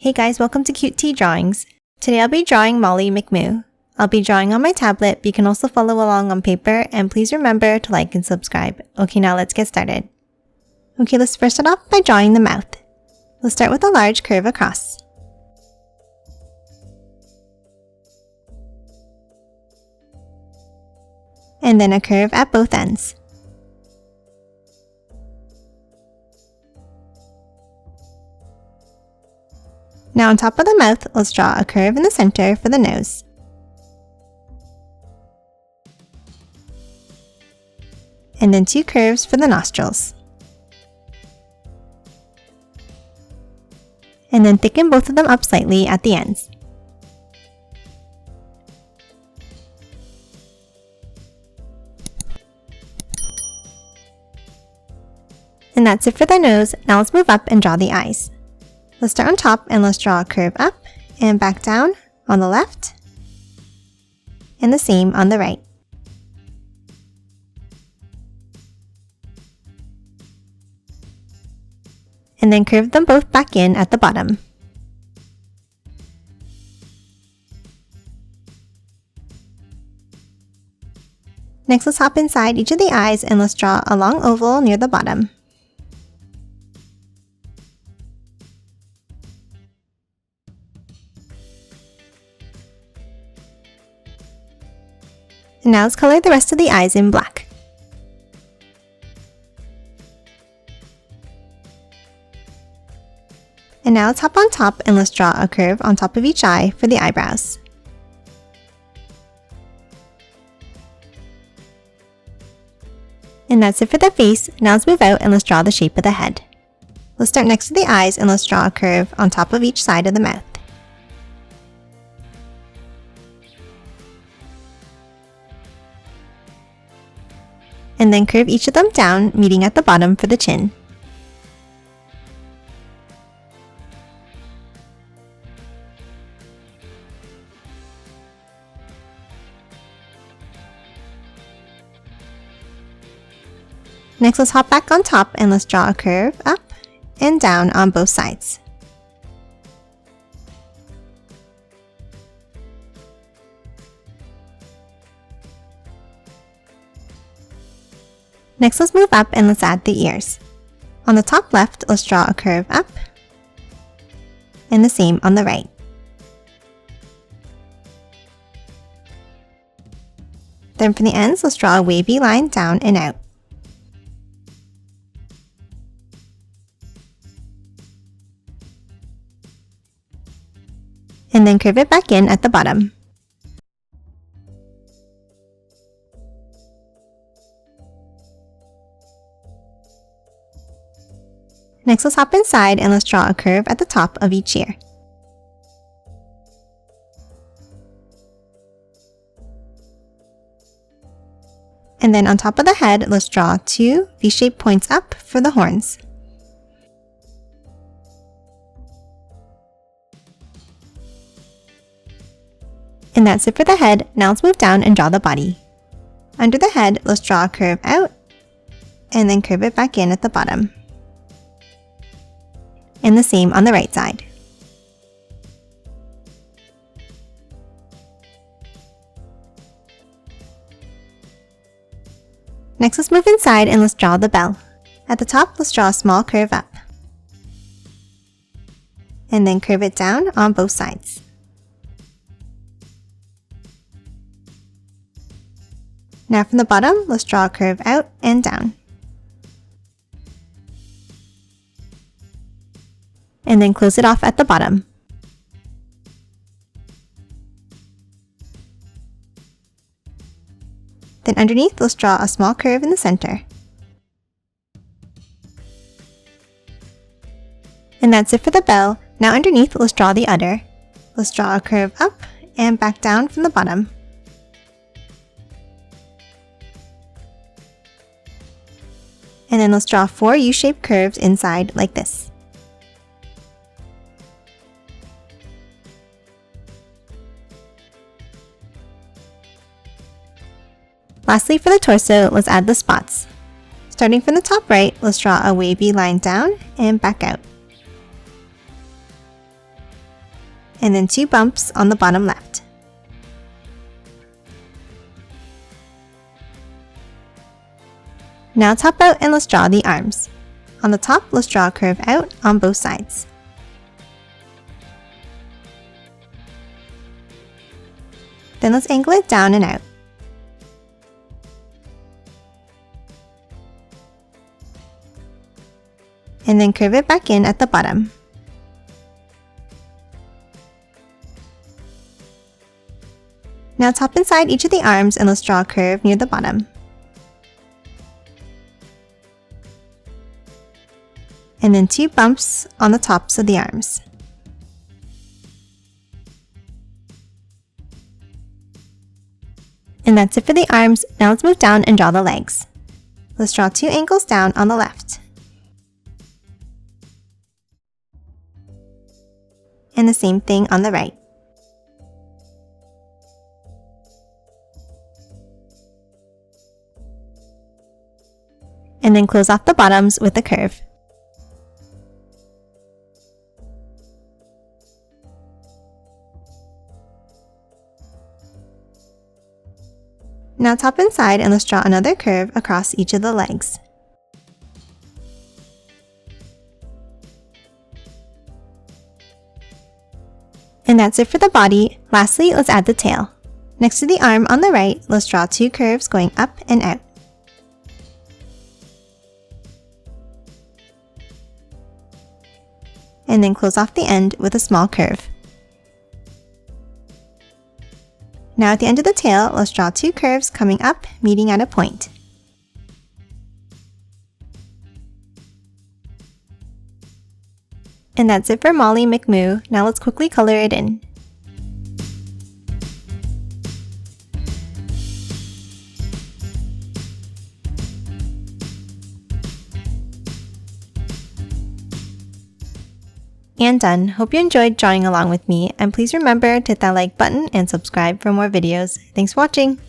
Hey guys, welcome to Cute Tea Drawings. Today I'll be drawing Molly McMoo. I'll be drawing on my tablet, but you can also follow along on paper, and please remember to like and subscribe. Okay, now let's get started. Okay, let's first start off by drawing the mouth. We'll start with a large curve across. And then a curve at both ends. Now on top of the mouth, let's draw a curve in the center for the nose. And then two curves for the nostrils. And then thicken both of them up slightly at the ends. And that's it for the nose. Now let's move up and draw the eyes. Let's start on top and let's draw a curve up and back down on the left, and the same on the right. And then curve them both back in at the bottom. Next, let's hop inside each of the eyes and let's draw a long oval near the bottom. And now let's color the rest of the eyes in black. And now let's hop on top and let's draw a curve on top of each eye for the eyebrows. And that's it for the face. Now let's move out and let's draw the shape of the head. Let's start next to the eyes and let's draw a curve on top of each side of the mouth. And then curve each of them down, meeting at the bottom for the chin. Next, let's hop back on top and let's draw a curve up and down on both sides. Next, let's move up and let's add the ears. On the top left, let's draw a curve up, and the same on the right. Then for the ends, let's draw a wavy line down and out. And then curve it back in at the bottom. Next, let's hop inside and let's draw a curve at the top of each ear. And then on top of the head, let's draw two V-shaped points up for the horns. And that's it for the head. Now let's move down and draw the body. Under the head, let's draw a curve out, and then curve it back in at the bottom. And the same on the right side. Next, let's move inside and let's draw the bell. At the top, let's draw a small curve up. And then curve it down on both sides. Now from the bottom, let's draw a curve out and down. And then close it off at the bottom. Then underneath, let's draw a small curve in the center. And that's it for the bell. Now underneath, let's draw the udder. Let's draw a curve up and back down from the bottom. And then let's draw 4 U-shaped curves inside like this. Lastly, for the torso, let's add the spots. Starting from the top right, let's draw a wavy line down and back out. and then 2 bumps on the bottom left. Now top out and let's draw the arms. On the top, let's draw a curve out on both sides. Then let's angle it down and out. And then curve it back in at the bottom. Now top inside each of the arms and let's draw a curve near the bottom. And then 2 bumps on the tops of the arms. And that's it for the arms. Now let's move down and draw the legs. Let's draw 2 angles down on the left. And the same thing on the right. And then close off the bottoms with a curve. Now top inside and let's draw another curve across each of the legs. And that's it for the body. Lastly, let's add the tail. Next to the arm on the right, let's draw 2 curves going up and out. And then close off the end with a small curve. Now at the end of the tail, let's draw 2 curves coming up, meeting at a point. And that's it for Molly McMoo. Now let's quickly color it in. And done. Hope you enjoyed drawing along with me, and please remember to hit that like button and subscribe for more videos. Thanks for watching!